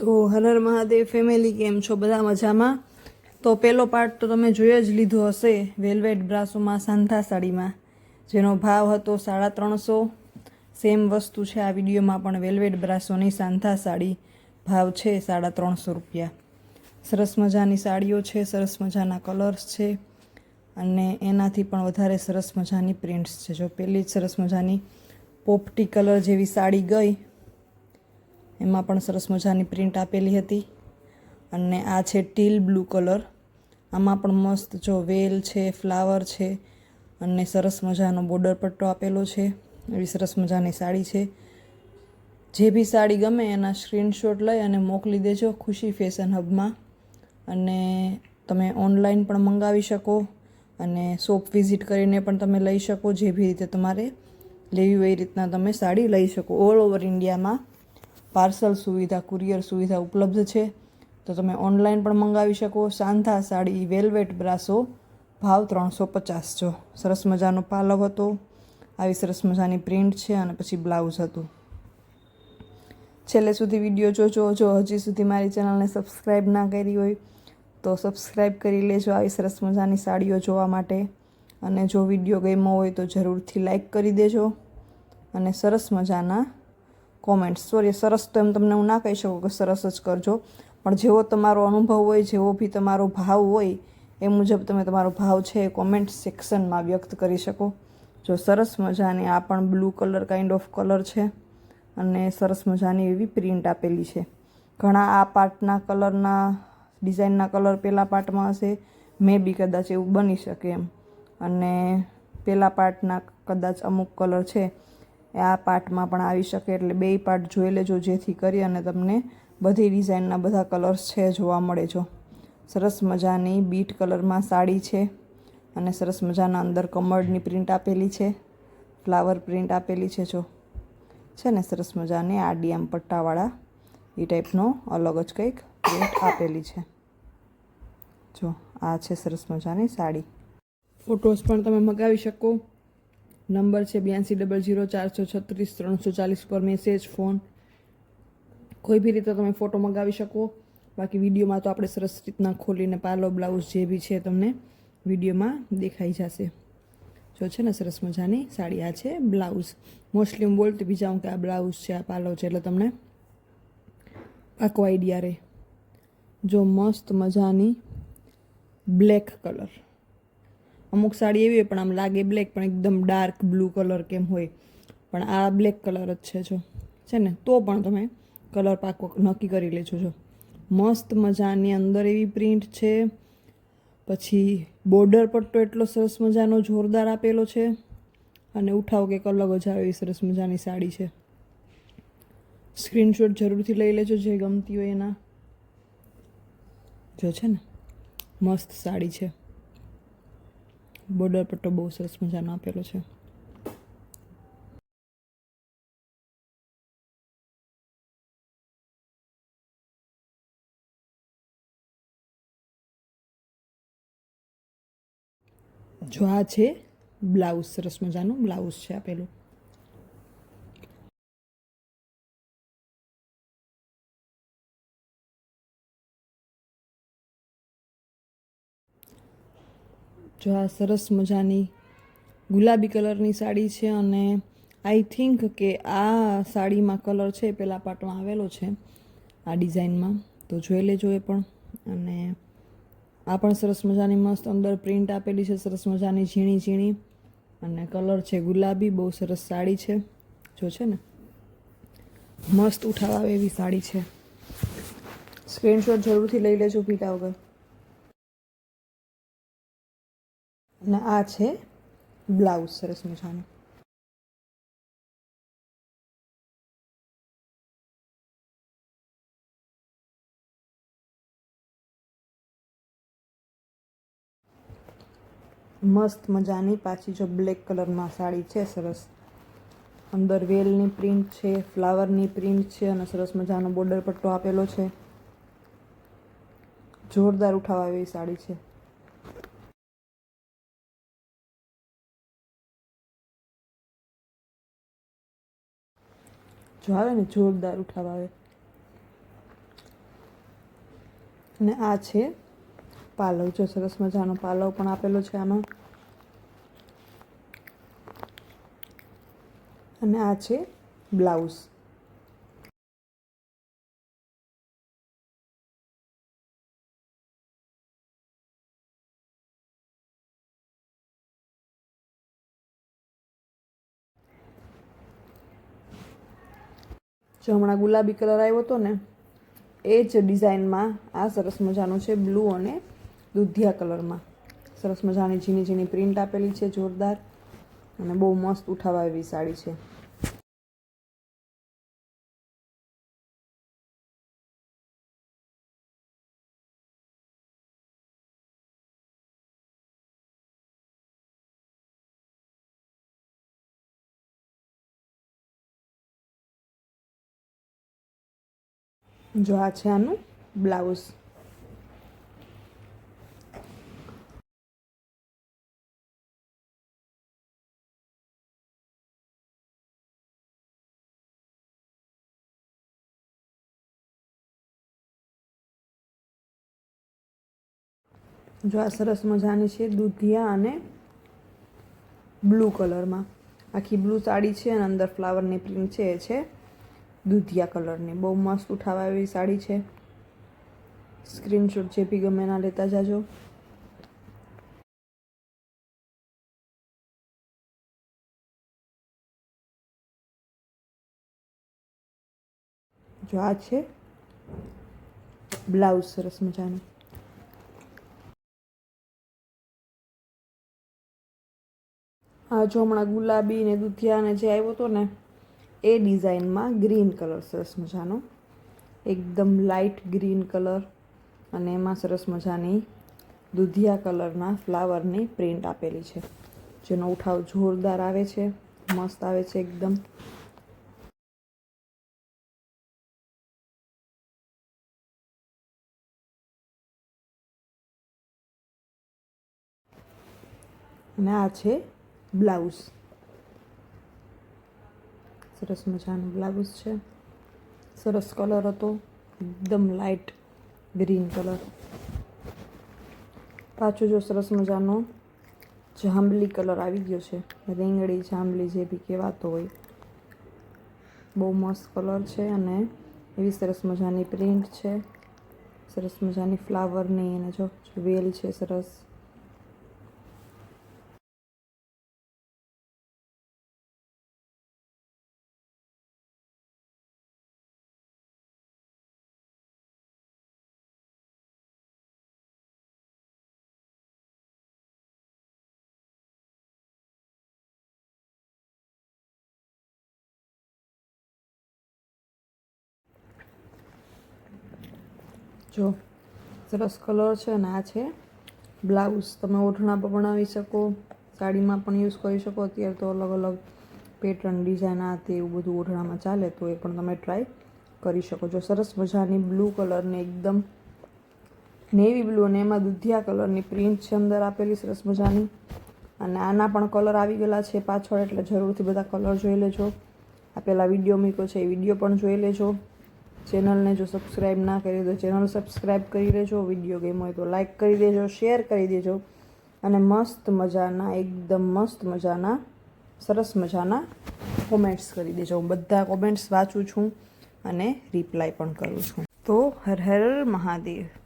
તો હર હર મહાદેવ ફેમિલી, કેમ છો? બધા મજામાં? તો પહેલો પાર્ટ તો તમે જોઈ જ લીધો હશે, વેલ્વેટ બ્રાસોમાં સાંધા સાડીમાં, જેનો ભાવ હતો 350. સેમ વસ્તુ છે આ વિડીયોમાં પણ, વેલ્વેટ બ્રાસોની સાંધા સાડી ભાવ છે 350 રૂપિયા. સરસ મજાની સાડીઓ છે, સરસ મજાના કલર્સ છે અને એનાથી પણ વધારે સરસ મજાની પ્રિન્ટ્સ છે. જો પહેલી જ સરસ મજાની પોપટી કલર જેવી સાડી ગઈ, એમાં પણ સરસ મજાની પ્રિન્ટ આપેલી હતી. અને આ છે ટીલ બ્લુ કલર, આમાં પણ મસ્ત જો વેલ છે, ફ્લાવર છે અને સરસ મજાનો બોર્ડર પટ્ટો આપેલો છે. એવી સરસ મજાની સાડી છે. જે બી સાડી ગમે એના સ્ક્રીનશોટ લઈ અને મોકલી દેજો ખુશી ફેશન હબમાં. અને તમે ઓનલાઈન પણ મંગાવી શકો અને શોપ વિઝિટ કરીને પણ તમે લઈ શકો. જે બી રીતે તમારે લેવી હોય એ રીતના તમે સાડી લઈ શકો. ઓલ ઓવર ઇન્ડિયામાં પાર્સલ સુવિધા, કુરિયર સુવિધા ઉપલબ્ધ છે, તો તમે ઓનલાઈન પણ મંગાવી શકો. સાંધા સાડી વેલ્વેટ બ્રાસો ભાવ 350. જો સરસ મજાનો પાલવ હતો, આવી સરસ મજાની પ્રિન્ટ છે અને પછી બ્લાઉઝ હતું. છેલ્લે સુધી વિડીયો જોજો. જો હજી સુધી મારી ચેનલને સબસ્ક્રાઈબ ના કરી હોય તો સબસ્ક્રાઈબ કરી લેજો આવી સરસ મજાની સાડીઓ જોવા માટે. અને જો વિડીયો ગમ્યો હોય તો જરૂરથી લાઈક કરી દેજો અને સરસ મજાના કોમેન્ટ્સ, સરસ તો એમ તમને હું ના કહી શકું કે સરસ જ કરજો, પણ જેવો તમારો અનુભવ હોય, જેવો બી તમારો ભાવ હોય એ મુજબ તમે તમારો ભાવ છે એ કોમેન્ટ સેક્શનમાં વ્યક્ત કરી શકો. જો સરસ મજાની આ પણ blue colour kind of colour છે અને સરસ મજાની એવી પ્રિન્ટ આપેલી છે. ઘણા આ પાર્ટના કલરના ડિઝાઇનના કલર પહેલાં પાર્ટમાં હશે, મે બી કદાચ એવું બની શકે એમ. અને પહેલા પાર્ટના કદાચ અમુક કલર છે એ આ પાર્ટમાં પણ આવી શકે, એટલે બેય પાર્ટ જોઈ લેજો જેથી કરી અને તમને બધી ડિઝાઇનના બધા કલર્સ છે જોવા મળે. જો સરસ મજાની બીટ કલરમાં સાડી છે અને સરસ મજાના અંદર કમળની પ્રિન્ટ આપેલી છે, ફ્લાવર પ્રિન્ટ આપેલી છે. જો છે ને સરસ મજાની આડી આમ પટ્ટાવાળા એ ટાઈપનો અલગ જ કંઈક પ્રિન્ટ આપેલી છે. જો આ છે સરસ મજાની સાડી. ફોટોસ પણ તમે મંગાવી શકો. નંબર છે 8200436340 પર મેસેજ, ફોન, કોઈ બી રીતે તમે ફોટો મંગાવી શકો. બાકી વિડીયોમાં તો આપણે સરસ રીતના ખોલીને પાલો બ્લાઉઝ જે બી છે તમને વિડીયોમાં દેખાઈ જશે. જો છે ને સરસ મજાની સાડી. આ છે બ્લાઉઝ. મોસ્ટલી હું બોલતી બી જાઉં કે આ બ્લાઉઝ છે, આ પાલો છે, એટલે તમને આખો આઈડિયા રહે. જો મસ્ત મજાની બ્લેક કલર, અમુક સાડી એવી હોય પણ આમ લાગે બ્લેક પણ એકદમ ડાર્ક બ્લુ કલર કેમ હોય, પણ આ બ્લેક કલર જ છે. જો છે ને તો પણ તમે કલર પાકો નક્કી કરી લેજો. જો મસ્ત મજાની અંદર એવી પ્રિન્ટ છે, પછી બોર્ડર પટ્ટો એટલો સરસ મજાનો જોરદાર આપેલો છે અને ઉઠાવ કે અલગ જ આવે એવી સરસ મજાની સાડી છે. સ્ક્રીનશોટ જરૂરથી લઈ લેજો જે ગમતી હોય એના. જો છે ને મસ્ત સાડી છે, બોર્ડર પટ્ટો બહુ સરસ મજાનો આપેલો છે. જો આ છે બ્લાઉઝ, સરસ મજાનું બ્લાઉઝ છે આપેલું. જો આ સરસ મજાની ગુલાબી કલરની સાડી છે અને આઈ થિંક કે આ સાડીમાં કલર છે પેલા પાર્ટમાં આવેલો છે આ ડિઝાઇનમાં, તો જોઈ લેજો એ પણ. અને આ પણ સરસ મજાની મસ્ત અંદર પ્રિન્ટ આપેલી છે, સરસ મજાની ઝીણી ઝીણી, અને કલર છે ગુલાબી. બહુ સરસ સાડી છે. જો છે ને મસ્ત ઉઠાવ આવે એવી સાડી છે. સ્ક્રીનશોટ જરૂરથી લઈ લેજો ભીટા વગર. અને આ છે બ્લાઉઝ સરસ મજાનું. મસ્ત મજાની પાછી જો બ્લેક કલરમાં સાડી છે સરસ. અંદર વેલની પ્રિન્ટ છે, ફ્લાવરની પ્રિન્ટ છે અને સરસ મજાનો બોર્ડર પટ્ટો આપેલો છે. જોરદાર ઉઠાવ એવી સાડી છે. જો આવે ને જોરદાર ઉઠાવ આવે. અને આ છે પાલવ. જો સરસ મજાનો પાલવ પણ આપેલો છે આમાં. અને આ છે બ્લાઉઝ. જો હમણાં ગુલાબી કલર આવ્યો હતો ને, એ જ ડિઝાઇનમાં આ સરસ મજાનું છે બ્લુ અને દૂધિયા કલરમાં. સરસ મજાની ઝીણી ઝીણી પ્રિન્ટ આપેલી છે, જોરદાર, અને બહુ મસ્ત ઉઠાવા એવી સાડી છે. જો આ છે આનું બ્લાઉઝ. જો આ સરસ મજાની છે દૂધિયા અને બ્લુ કલરમાં. આખી બ્લુ સાડી છે અને અંદર ફ્લાવરની પ્રિન્ટ છે, એ છે દૂધિયા કલરની. બહુ મસ્ત ઉઠાવા એવી સાડી છે. સ્ક્રીનશોટ જે બી ગમે ના લેતા જાજો. જો આ છે બ્લાઉઝ સરસ મજાનું. આ જો હમણાં ગુલાબી ને દૂધિયા ને જે આવ્યો હતો ને, એ ડિઝાઇનમાં ગ્રીન કલર સરસ મજાનો, એકદમ લાઇટ ગ્રીન કલર, અને એમાં સરસ મજાની દૂધિયા કલરના ફ્લાવરની પ્રિન્ટ આપેલી છે, જેનો ઉઠાવ જોરદાર આવે છે, મસ્ત આવે છે એકદમ. અને આ છે બ્લાઉઝ. સરસ મજાનું બ્લાઉઝ છે. સરસ કલર હતો, એકદમ લાઇટ ગ્રીન કલર. પાછું જો સરસ મજાનો જાંબલી કલર આવી ગયો છે, રીંગણી જાંબલી જે બી કહેવાતો હોય. બહુ મસ્ત કલર છે અને એવી સરસ મજાની પ્રિન્ટ છે, સરસ મજાની ફ્લાવરની. અને જો વેલ છે સરસ. જો સરસ કલર છે. અને આ છે બ્લાઉઝ. તમે ઓઢણા પણ બનાવી શકો, સાડીમાં પણ યુઝ કરી શકો. અત્યારે તો અલગ અલગ પેટર્ન ડિઝાઇન આ તે એવું બધું ઓઢણામાં ચાલે, તો એ પણ તમે ટ્રાય કરી શકો છો. સરસ મજાની બ્લુ કલરની, એકદમ નેવી બ્લુ, અને એમાં દૂધિયા કલરની પ્રિન્ટ છે અંદર આપેલી સરસ મજાની. અને આના પણ કલર આવી ગયેલા છે પાછળ, એટલે જરૂરથી બધા કલર જોઈ લેજો. આ પહેલાં વિડીયો મૂક્યો છે, એ વિડીયો પણ જોઈ લેજો. ચેનલને જો સબસ્ક્રાઈબ ના કરી તો ચેનલ સબસ્ક્રાઈબ કરી લેજો. વિડીયો ગમ્યો હોય તો લાઈક કરી દેજો, શેર કરી દેજો. અને મસ્ત મજાના, એકદમ મસ્ત મજાના, સરસ મજાના કોમેન્ટ્સ કરી દેજો. હું બધા કોમેન્ટ્સ વાંચું છું અને રિપ્લાય પણ કરું છું. તો હર હર મહાદેવ.